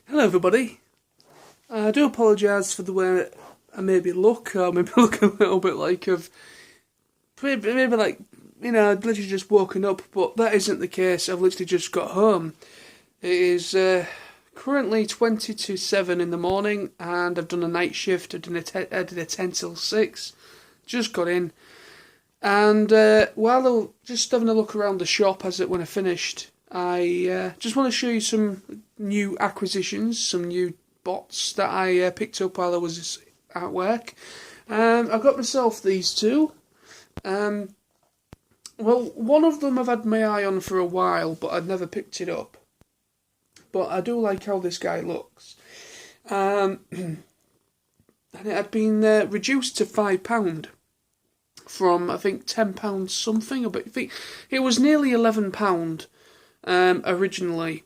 Hello everybody. I do apologise for the way I maybe look, or maybe look a little bit like maybe like, I'd literally just woken up, but that isn't the case. I've literally just got home. It is currently 20 to 7 in the morning, and I've done a night shift. I did a 10 till 6, just got in, and while I was just having a look around the shop when I finished, I just want to show you some new acquisitions, some new bots that I picked up while I was at work. I got myself these two. Well, one of them I've had my eye on for a while, but I'd never picked it up. But I do like how this guy looks. And it had been reduced to £5 from, I think, £10 something. But I think it was nearly £11 originally.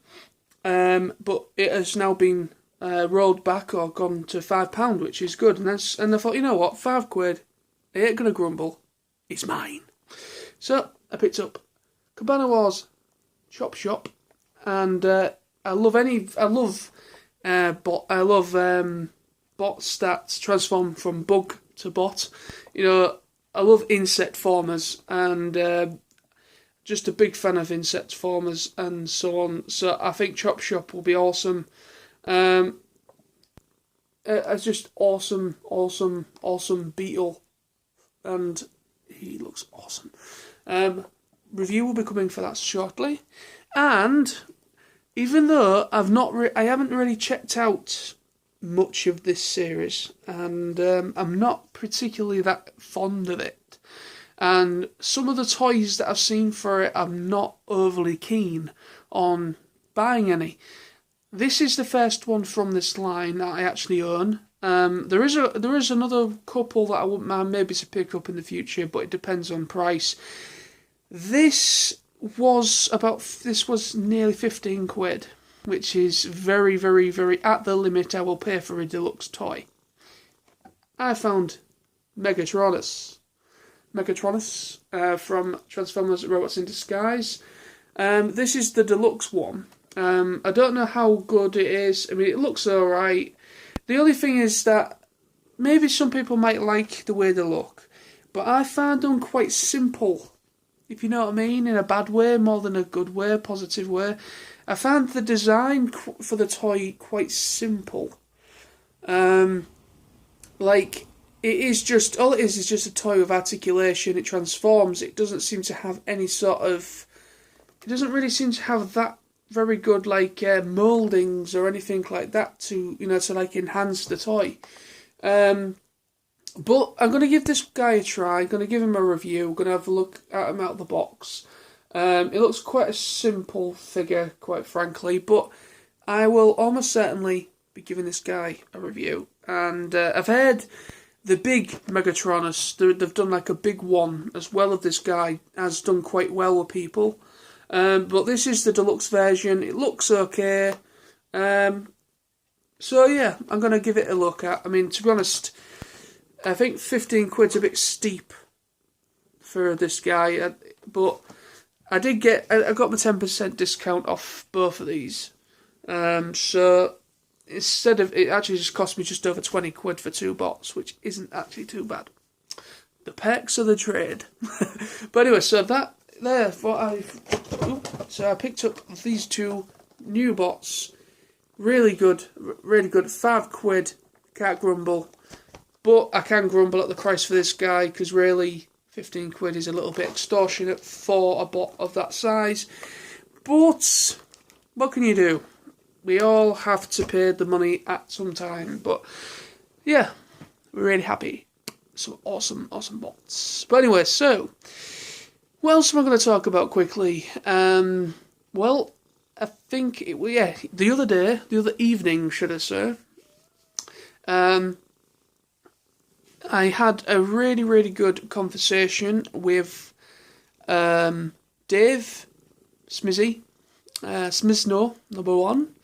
But it has now been rolled back or gone to £5, which is good. And I thought, you know what, £5, I ain't gonna grumble. It's mine. So I picked up Cabana Wars Chop Shop, and I love bots that transform from bug to bot. I love insect formers, and just a big fan of insect formers and so on. So I think Chop Shop will be awesome. It's just awesome beetle, and he looks awesome. Review will be coming for that shortly, and even though I haven't really checked out much of this series, and I'm not particularly that fond of it, and some of the toys that I've seen for it, I'm not overly keen on buying any. This is the first one from this line that I actually own. There is another couple that I wouldn't mind maybe to pick up in the future, but it depends on price. This was nearly £15, which is very, very, very at the limit I will pay for a deluxe toy. I found Megatronus from Transformers Robots in Disguise. This is the deluxe one. I don't know how good it is. I mean, it looks alright. The only thing is that maybe some people might like the way they look, but I found them quite simple, if you know what I mean, in a bad way more than a good way, positive way. I found the design for the toy quite simple. Like, all it is just a toy with articulation. It transforms. It doesn't seem to have any sort of... It doesn't really seem to have that very good mouldings or anything like that to enhance the toy. But I'm going to give this guy a try. I'm going to give him a review. I'm going to have a look at him out of the box. It looks quite a simple figure, quite frankly, but I will almost certainly be giving this guy a review. And I've heard the big Megatronus, they've done like a big one as well of this guy, has done quite well with people. But this is the deluxe version. It looks okay. So yeah, I'm going to give it a look at. I mean, to be honest, I think £15's a bit steep for this guy. But I got my 10% discount off both of these. So instead of, it actually just cost me just over £20 for 2 bots, which isn't actually too bad. The perks of the trade. But anyway, so that... So I picked up these 2 new bots. Really good, really good. £5, can't grumble. But I can grumble at the price for this guy, because really £15 is a little bit extortionate for a bot of that size. But what can you do? We all have to pay the money at some time. But yeah, we're really happy. Some awesome bots. But anyway, so... what else am I going to talk about quickly? Well, I think the other evening, should I say, I had a really, really good conversation with Dave Smizzy, Smizno, number 1,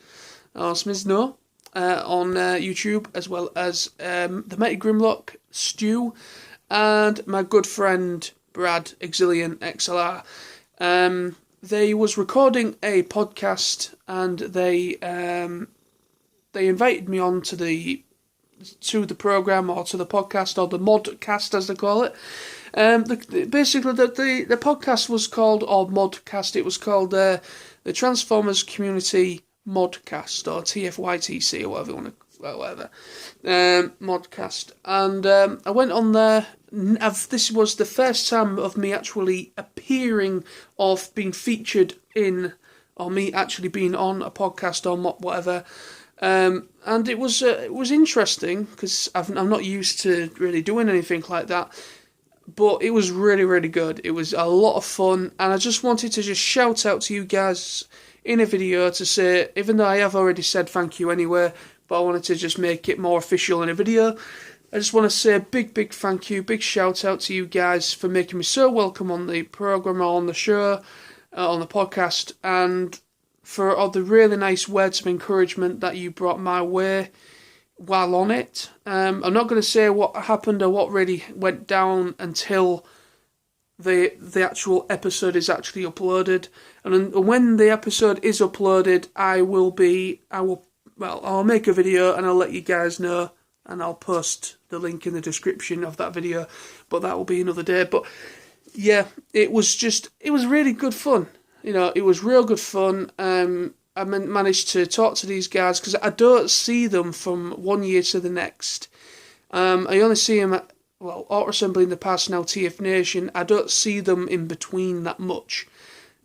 or Smizno, on YouTube, as well as TheMightyGrimlock, Stu, and my good friend Brad, ExillionXLR. They was recording a podcast, and they they invited me on to the program, or to the podcast, or the modcast as they call it. Basically, the podcast was called, or modcast, it was called the Transformers Community Modcast, or TFYTC, or whatever you want to, whatever, modcast. And I went on there. This was the first time of me actually appearing, of being featured in, or me actually being on a podcast or whatever. And it was interesting, because I'm not used to really doing anything like that. But it was really, really good. It was a lot of fun, and I just wanted to just shout out to you guys in a video to say, even though I have already said thank you anyway, but I wanted to just make it more official in a video. I just want to say a big, big thank you, big shout out to you guys for making me so welcome on the programme, or on the show, on the podcast, and for all the really nice words of encouragement that you brought my way while on it. I'm not going to say what happened or what really went down until the actual episode is actually uploaded. And when the episode is uploaded, I'll make a video and I'll let you guys know, and I'll post the link in the description of that video, but that will be another day. But yeah, it was really good fun. You know, it was real good fun. I managed to talk to these guys, because I don't see them from one year to the next. I only see them at, Auto Assembly in the past, now TF Nation. I don't see them in between that much.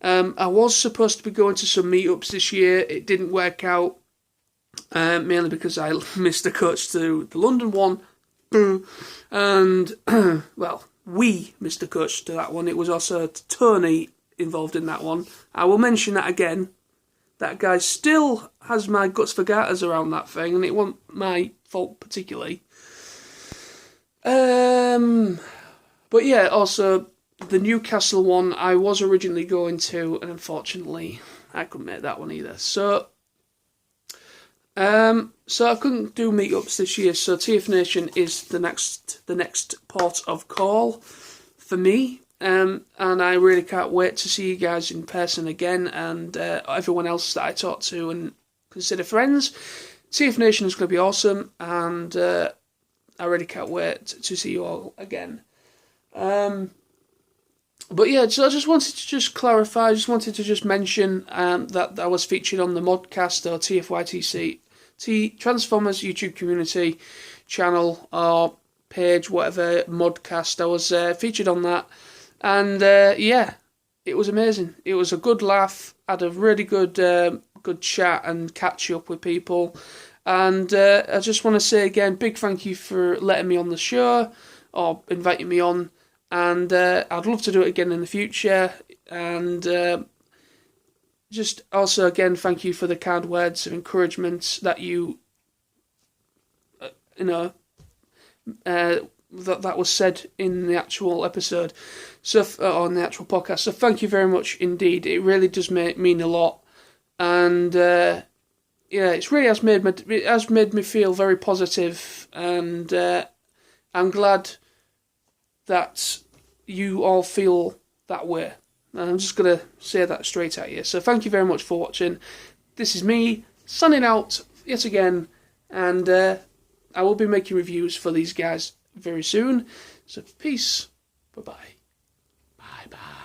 I was supposed to be going to some meetups this year. It didn't work out, mainly because I missed the coach to the London one. And, we missed the coach to that one. It was also Tony involved in that one. I will mention that again. That guy still has my guts for garters around that thing, and it wasn't my fault particularly. But yeah, also the Newcastle one I was originally going to, and unfortunately I couldn't make that one either. So I couldn't do meetups this year. So TF Nation is the next port of call for me. And I really can't wait to see you guys in person again, and everyone else that I talk to and consider friends. TF Nation is going to be awesome, and I really can't wait to see you all again. But yeah, so I just wanted to clarify, I just wanted to mention that I was featured on the Modcast, or TFYTC, Transformers YouTube community channel, or page, whatever, Modcast. I was featured on that. And yeah, it was amazing. It was a good laugh. Had a really good chat and catch up with people. And I just want to say again, big thank you for letting me on the show, or inviting me on. And I'd love to do it again in the future. And just also again, thank you for the kind words of encouragement that you, that was said in the actual episode, so on the actual podcast. So thank you very much indeed. It really does mean a lot, and yeah, it really has made me feel very positive, and I'm glad that you all feel that way. And I'm just gonna say that straight at you. So thank you very much for watching. This is me signing out yet again, and I will be making reviews for these guys very soon. So peace. Bye-bye. Bye-bye.